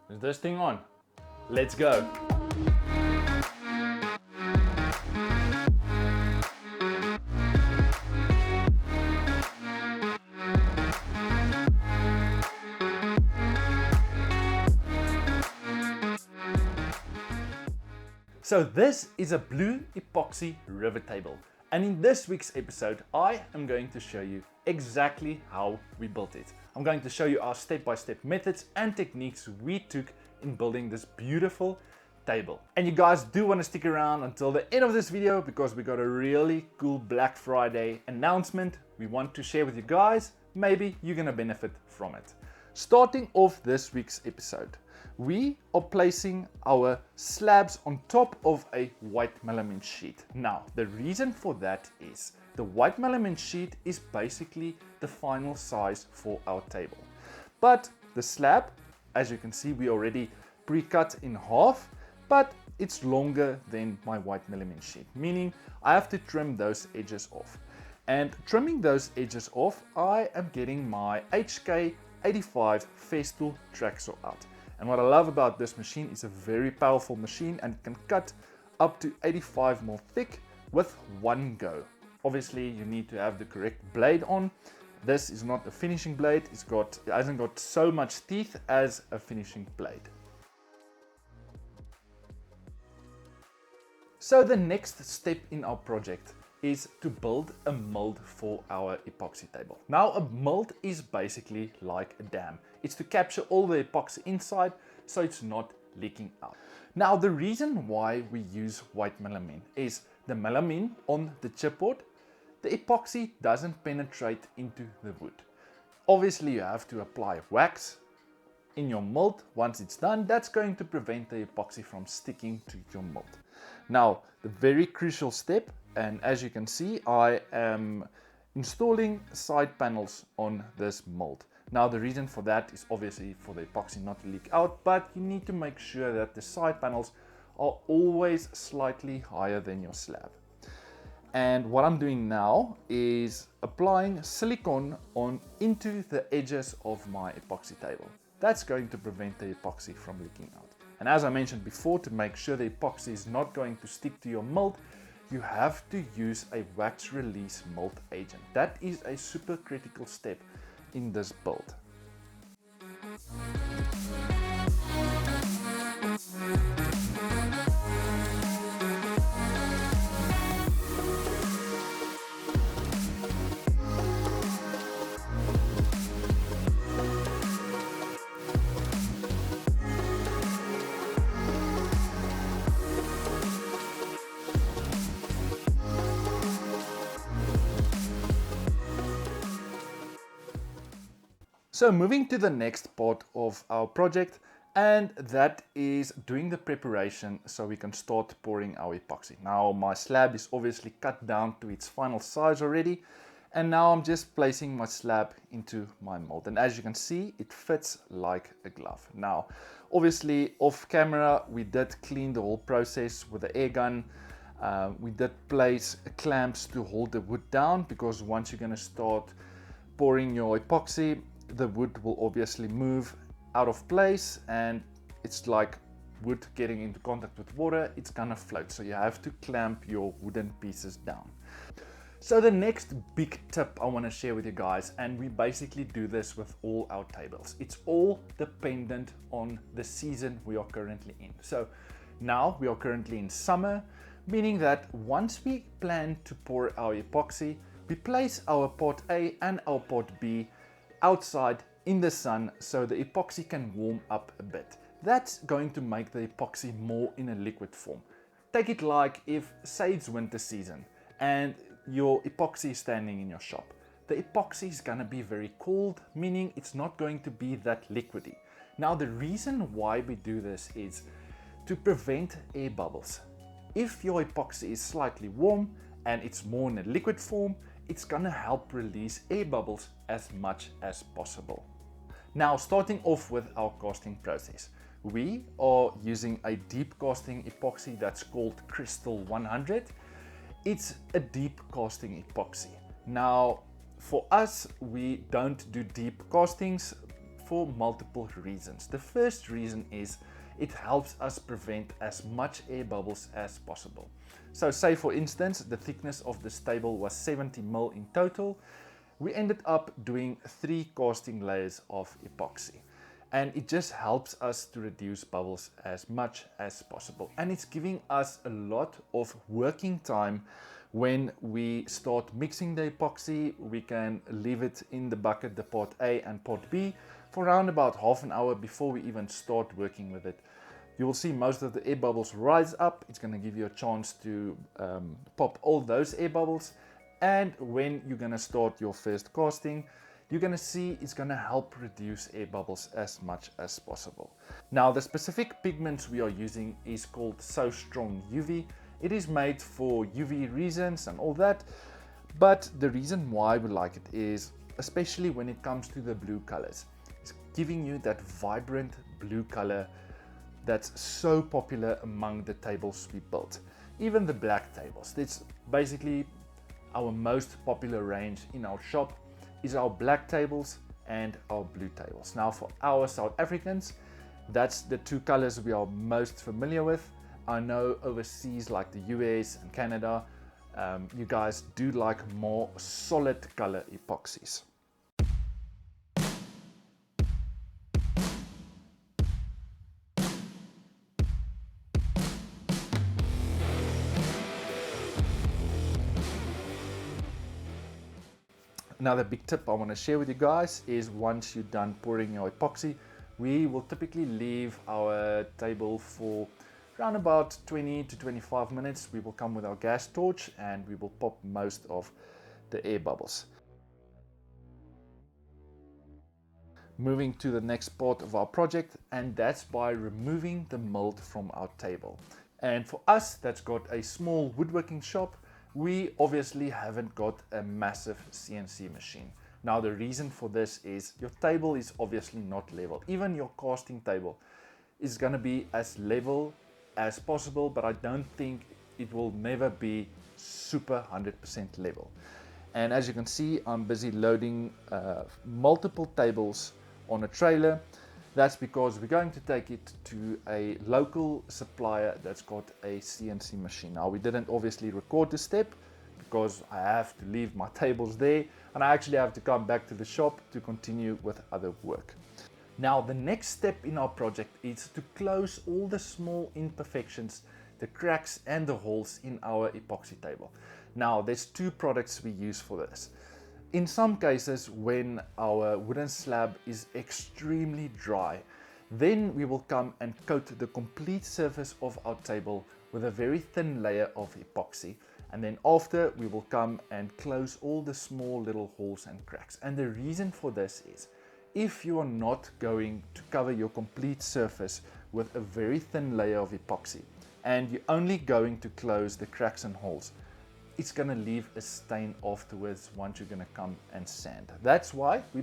Is this thing on? Let's go. So this is a blue epoxy rivet table, and in this week's episode I am going to show you exactly how we built it. I'm going to show you our step-by-step methods and techniques we took in building this beautiful table. And you guys do want to stick around until the end of this video because we got a really cool Black Friday announcement we want to share with you guys. Maybe you're gonna benefit from it. Starting off this week's episode, we are placing our slabs on top of a white melamine sheet. Now, the reason for that is the white melamine sheet is basically the final size for our table. But the slab, as you can see, we already pre-cut in half, but it's longer than my white melamine sheet, meaning I have to trim those edges off. And trimming those edges off, I am getting my HK 85 Festool track saw out. And what I love about this machine is a very powerful machine and can cut up to 85mm thick with one go. Obviously you need to have the correct blade on. This is not a finishing blade, it hasn't got so much teeth as a finishing blade. So the next step in our project is to build a mold for our epoxy table. Now a mold is basically like a dam. It's to capture all the epoxy inside so it's not leaking out. Now the reason why we use white melamine is the melamine on the chipboard, the epoxy doesn't penetrate into the wood. Obviously you have to apply wax in your mold. Once it's done, that's going to prevent the epoxy from sticking to your mold. Now the very crucial step, and as you can see, I am installing side panels on this mold. Now the reason for that is obviously for the epoxy not to leak out, but you need to make sure that the side panels are always slightly higher than your slab. And what I'm doing now is applying silicone into the edges of my epoxy table. That's going to prevent the epoxy from leaking out. And as I mentioned before, to make sure the epoxy is not going to stick to your mold, you have to use a wax release mold agent. That is a super critical step in this build. So moving to the next part of our project, and that is doing the preparation so we can start pouring our epoxy. Now my slab is obviously cut down to its final size already, and now I'm just placing my slab into my mold, and as you can see, it fits like a glove. Now obviously off camera we did clean the whole process with the air gun. We did place clamps to hold the wood down, because once you're going to start pouring your epoxy, the wood will obviously move out of place, and it's like wood getting into contact with water, it's gonna float, so you have to clamp your wooden pieces down. So the next big tip I want to share with you guys, and we basically do this with all our tables, it's all dependent on the season we are currently in. So now we are currently in summer, meaning that once we plan to pour our epoxy, we place our part A and our part B outside in the sun so the epoxy can warm up a bit. That's going to make the epoxy more in a liquid form. Take it like if, say it's winter season and your epoxy is standing in your shop. The epoxy is gonna be very cold, meaning it's not going to be that liquidy. Now the reason why we do this is to prevent air bubbles. If your epoxy is slightly warm and it's more in a liquid form, it's gonna help release air bubbles as much as possible. Now starting off with our casting process. We are using a deep casting epoxy that's called Crystal 100. It's a deep casting epoxy. Now for us, we don't do deep castings for multiple reasons. The first reason is it helps us prevent as much air bubbles as possible. So say for instance, the thickness of this table was 70 mil in total. We ended up doing 3 casting layers of epoxy. And it just helps us to reduce bubbles as much as possible. And it's giving us a lot of working time. When we start mixing the epoxy, we can leave it in the bucket, the part A and part B, for around about half an hour before we even start working with it. You will see most of the air bubbles rise up. It's going to give you a chance to pop all those air bubbles. And when you're going to start your first casting, you're going to see it's going to help reduce air bubbles as much as possible. Now, the specific pigments we are using is called So Strong UV. It is made for UV reasons and all that, but the reason why we like it is, especially when it comes to the blue colors, it's giving you that vibrant blue color that's so popular among the tables we built. Even the black tables, that's basically our most popular range in our shop, is our black tables and our blue tables. Now for our South Africans, that's the 2 colors we are most familiar with. I know overseas like the US and Canada, you guys do like more solid color epoxies. Another big tip I want to share with you guys is once you're done pouring your epoxy, we will typically leave our table for around about 20 to 25 minutes. We will come with our gas torch and we will pop most of the air bubbles. Moving to the next part of our project, and that's by removing the mold from our table. And for us that's got a small woodworking shop, we obviously haven't got a massive CNC machine. Now the reason for this is your table is obviously not level. Even your casting table is going to be as level as possible, but I don't think it will never be super 100% level. And as you can see, I'm busy loading multiple tables on a trailer. That's because we're going to take it to a local supplier that's got a CNC machine. Now we didn't obviously record this step because I have to leave my tables there and I actually have to come back to the shop to continue with other work. Now the next step in our project is to close all the small imperfections, the cracks and the holes in our epoxy table. Now there's 2 products we use for this. In some cases, when our wooden slab is extremely dry, then we will come and coat the complete surface of our table with a very thin layer of epoxy. And then after, we will come and close all the small little holes and cracks. And the reason for this is, if you are not going to cover your complete surface with a very thin layer of epoxy, and you're only going to close the cracks and holes, it's going to leave a stain afterwards once you're going to come and sand. That's why we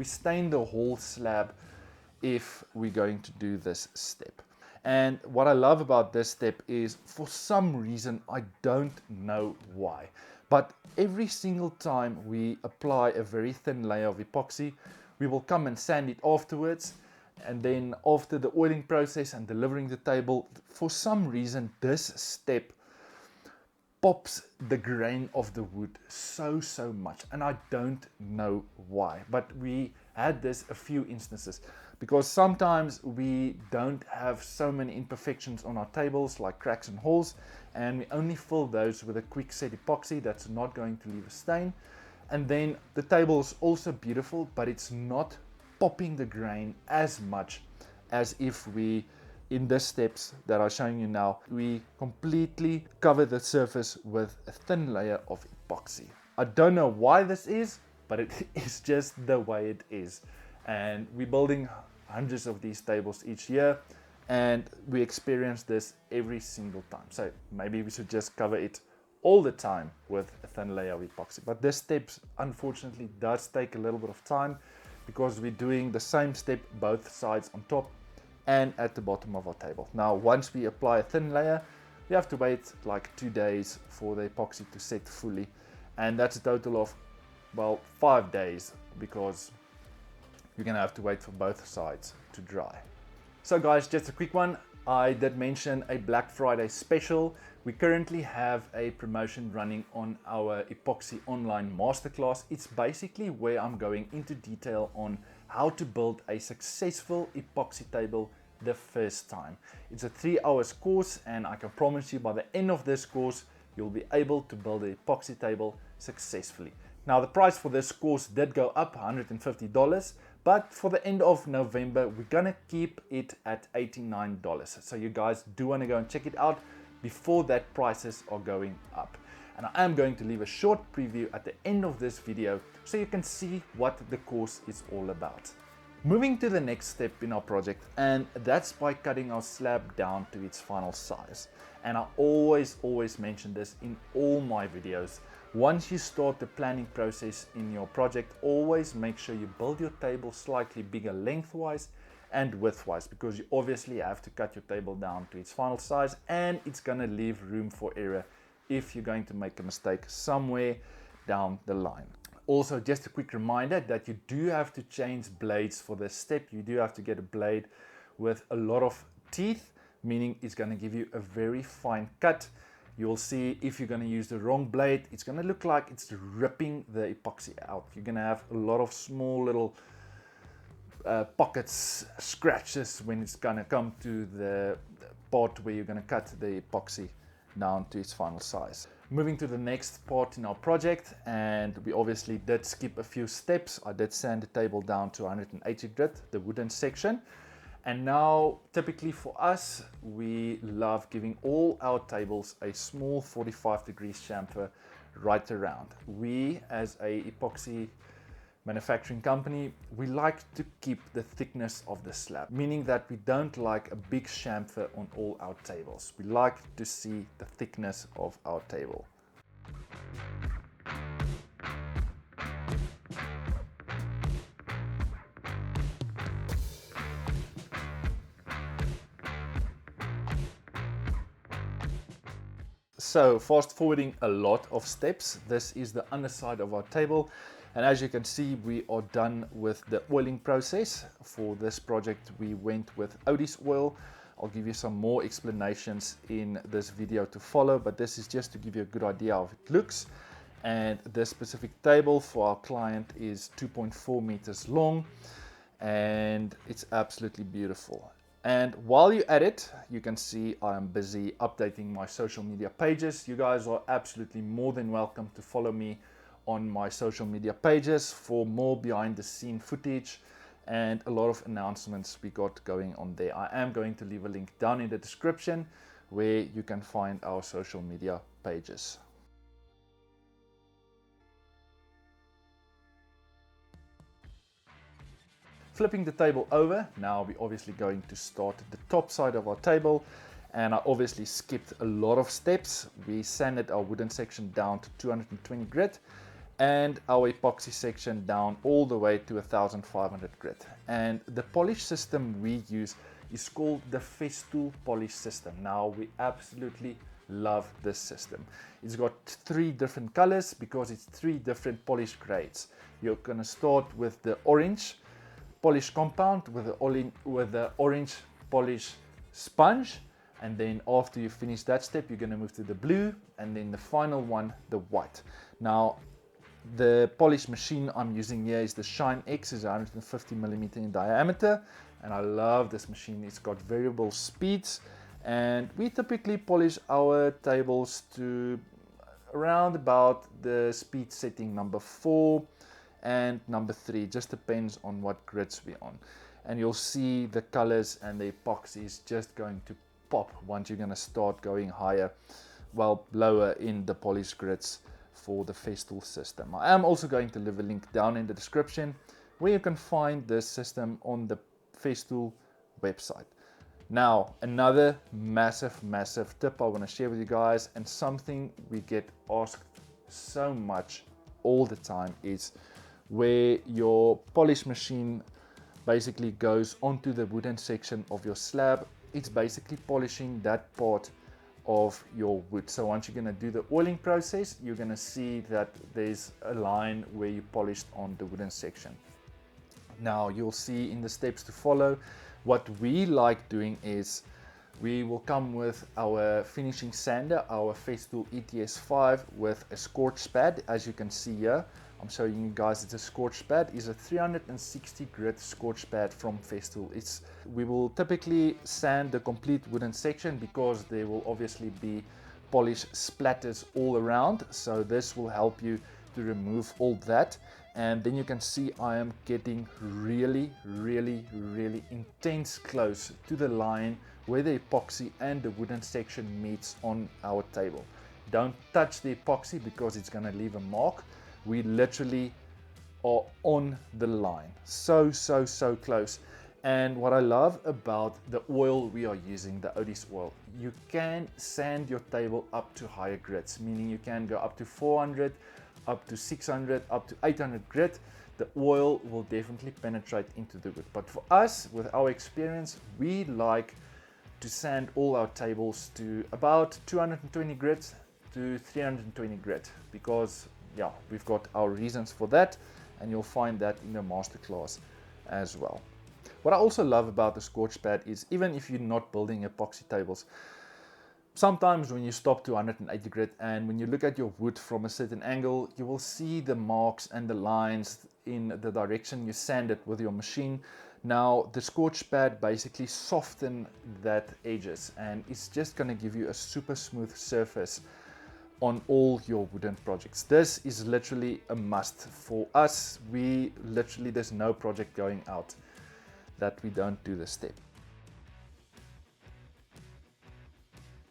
stain the whole slab if we're going to do this step. And what I love about this step is, for some reason, I don't know why, but every single time we apply a very thin layer of epoxy, we will come and sand it afterwards. And then after the oiling process and delivering the table, for some reason, this step pops the grain of the wood so much, and I don't know why, but we had this a few instances because sometimes we don't have so many imperfections on our tables like cracks and holes, and we only fill those with a quick set epoxy that's not going to leave a stain. And then the table is also beautiful, but it's not popping the grain as much as if we, in the steps that I'm showing you now, we completely cover the surface with a thin layer of epoxy. I don't know why this is, but it is just the way it is. And we're building hundreds of these tables each year, and we experience this every single time. So maybe we should just cover it all the time with a thin layer of epoxy. But this step unfortunately does take a little bit of time because we're doing the same step both sides on top and at the bottom of our table. Now once we apply a thin layer, we have to wait like 2 days for the epoxy to set fully, and that's a total of, well, 5 days, because you're gonna have to wait for both sides to dry. So guys, just a quick one. I did mention a Black Friday special. We currently have a promotion running on our Epoxy online masterclass. It's basically where I'm going into detail on how to build a successful epoxy table the first time. It's a 3 hours course, and I can promise you by the end of this course, you'll be able to build an epoxy table successfully. Now the price for this course did go up $150, but for the end of November, we're gonna keep it at $89. So you guys do wanna go and check it out before that prices are going up. And I am going to leave a short preview at the end of this video so you can see what the course is all about. Moving to the next step in our project, and that's by cutting our slab down to its final size. And I always mention this in all my videos. Once you start the planning process in your project, always make sure you build your table slightly bigger lengthwise and widthwise, because you obviously have to cut your table down to its final size, and it's going to leave room for error if you're going to make a mistake somewhere down the line. Also, just a quick reminder that you do have to change blades for this step. You do have to get a blade with a lot of teeth, meaning it's going to give you a very fine cut. You'll see if you're going to use the wrong blade, it's going to look like it's ripping the epoxy out. You're going to have a lot of small little pockets, scratches when it's going to come to the part where you're going to cut the epoxy down to its final size. Moving to the next part in our project, and we obviously did skip a few steps. I did sand the table down to 180 grit, the wooden section. And now, typically for us, we love giving all our tables a small 45-degree chamfer right around. We, as a epoxy manufacturing company, we like to keep the thickness of the slab, meaning that we don't like a big chamfer on all our tables. We like to see the thickness of our table. So fast forwarding a lot of steps, this is the underside of our table, and as you can see, we are done with the oiling process. For this project we went with Odie's oil. I'll give you some more explanations in this video to follow, but this is just to give you a good idea of it looks. And this specific table for our client is 2.4 meters long, and it's absolutely beautiful. And while you're at it, you can see I'm busy updating my social media pages. You guys are absolutely more than welcome to follow me on my social media pages for more behind the scene footage and a lot of announcements we got going on there. I am going to leave a link down in the description where you can find our social media pages. Flipping the table over, now we're obviously going to start the top side of our table, and I obviously skipped a lot of steps. We sanded our wooden section down to 220 grit and our epoxy section down all the way to 1500 grit. And the polish system we use is called the Festool polish system. Now we absolutely love this system. It's got 3 different colors because it's 3 different polish grades. You're going to start with the orange polish compound with the orange polish sponge, and then after you finish that step you're going to move to the blue, and then the final one, the white. Now the polish machine I'm using here is the Shine X, is 150 millimeter in diameter, and I love this machine. It's got variable speeds, and we typically polish our tables to around about the speed setting number 4 and number 3, just depends on what grits we're on. And you'll see the colors and the epoxy is just going to pop once you're going to start going higher, well, lower in the polish grits for the Festool system. I am also going to leave a link down in the description where you can find this system on the Festool website. Now, another massive tip I want to share with you guys, and something we get asked so much all the time, is where your polish machine basically goes onto the wooden section of your slab. It's basically polishing that part of your wood. So once you're going to do the oiling process, you're going to see that there's a line where you polished on the wooden section. Now you'll see in the steps to follow, what we like doing is we will come with our finishing sander, our Festool ETS5 with a scorch pad. As you can see here, I'm showing you guys, it's a scorch pad. It's a 360 grit scorch pad from Festool. We will typically sand the complete wooden section because there will obviously be polish splatters all around. So this will help you to remove all that. And then you can see I am getting really intense close to the line where the epoxy and the wooden section meets on our table. Don't touch the epoxy because it's going to leave a mark. We literally are on the line, so close. And what I love about the oil we are using, the Odis oil, you can sand your table up to higher grits, meaning you can go up to 400, up to 600, up to 800 grit. The oil will definitely penetrate into the wood. But for us, with our experience, we like to sand all our tables to about 220 grit to 320 grit, because yeah, we've got our reasons for that, and you'll find that in the masterclass as well. What I also love about the scorch pad is, even if you're not building epoxy tables, sometimes when you stop to 180 grit and when you look at your wood from a certain angle, you will see the marks and the lines in the direction you sand it with your machine. Now the scorch pad basically softens that edges, and it's just going to give you a super smooth surface on all your wooden projects. This is literally a must for us. There's no project going out that we don't do this step.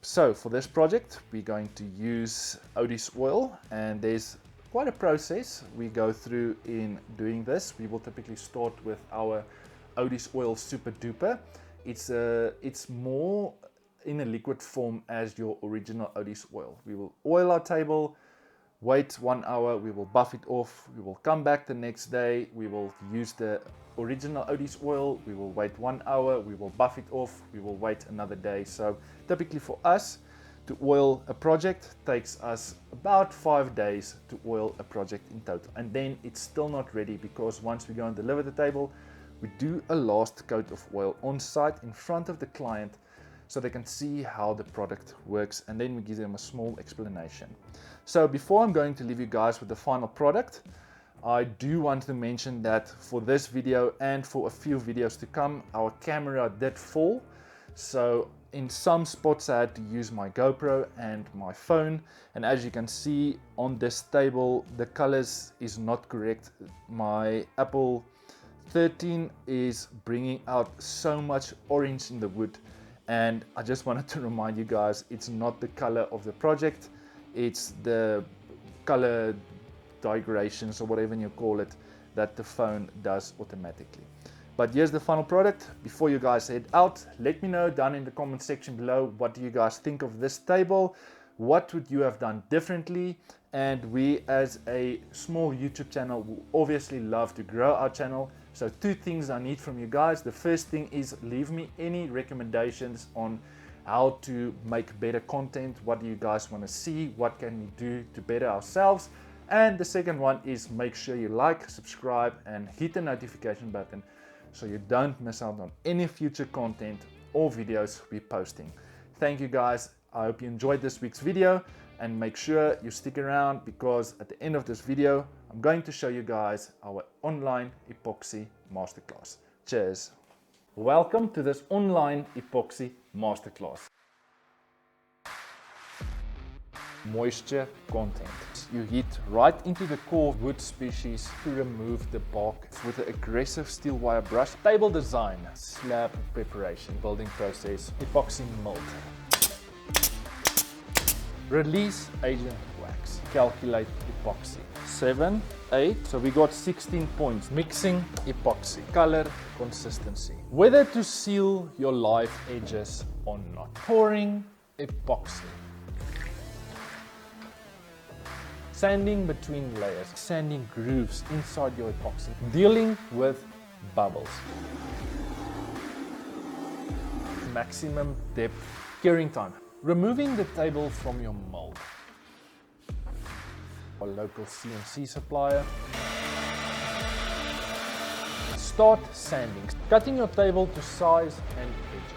So for this project, we're going to use Odis oil, and there's quite a process we go through in doing this. We will typically start with our Odis oil Super Duper. It's more in a liquid form as your original Odis oil. We will oil our table, wait 1 hour, we will buff it off, we will come back the next day, we will use the original Odis oil, we will wait 1 hour, we will buff it off, we will wait another day. So typically for us, to oil a project takes us about 5 days to oil a project in total. And then it's still not ready, because once we go and deliver the table, we do a last coat of oil on site in front of the client so they can see how the product works, and then we give them a small explanation. So before I'm going to leave you guys with the final product, I do want to mention that for this video and for a few videos to come, our camera did fall. So in some spots I had to use my GoPro and my phone, and as you can see on this table, the colors is not correct. My Apple 13 is bringing out so much orange in the wood, and I just wanted to remind you guys, it's not the color of the project, it's the color digrations or whatever you call it that the phone does automatically. But here's the final product. Before you guys head out, let me know down in the comment section below, what do you guys think of this table? What would you have done differently? And we, as a small YouTube channel, will obviously love to grow our channel. So 2 things I need from you guys. The first thing is, leave me any recommendations on how to make better content. What do you guys want to see? What can we do to better ourselves? And the second one is, make sure you like, subscribe, and hit the notification button so you don't miss out on any future content or videos we're posting. Thank you guys. I hope you enjoyed this week's video, and make sure you stick around, because at the end of this video, I'm going to show you guys our online epoxy masterclass. Cheers. Welcome to this online epoxy masterclass. Moisture content. You hit right into the core wood species to remove the bark with an aggressive steel wire brush. Table design, slab preparation, building process, epoxy mold. Release agent wax, calculate epoxy. 7, 8, so we got 16 points. Mixing epoxy, color consistency, whether to seal your live edges or not. Pouring epoxy. Sanding between layers, sanding grooves inside your epoxy, dealing with bubbles. Maximum depth, curing time, removing the table from your mold. Our local CNC supplier. Start sanding, cutting your table to size and edge.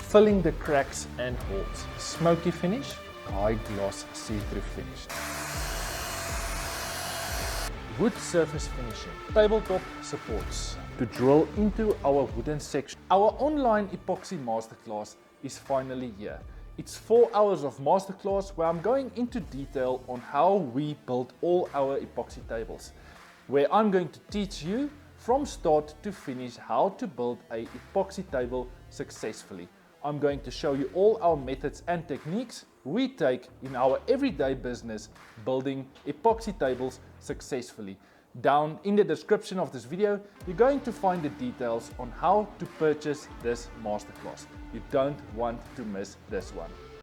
Filling the cracks and holes. Smoky finish, high gloss see-through finish. Wood surface finishing, tabletop supports. To drill into our wooden section. Our online Epoxy Masterclass is finally here. It's 4 hours of masterclass where I'm going into detail on how we build all our epoxy tables, where I'm going to teach you from start to finish how to build a epoxy table successfully. I'm going to show you all our methods and techniques we take in our everyday business building epoxy tables successfully. Down in the description of this video, you're going to find the details on how to purchase this masterclass. You don't want to miss this one.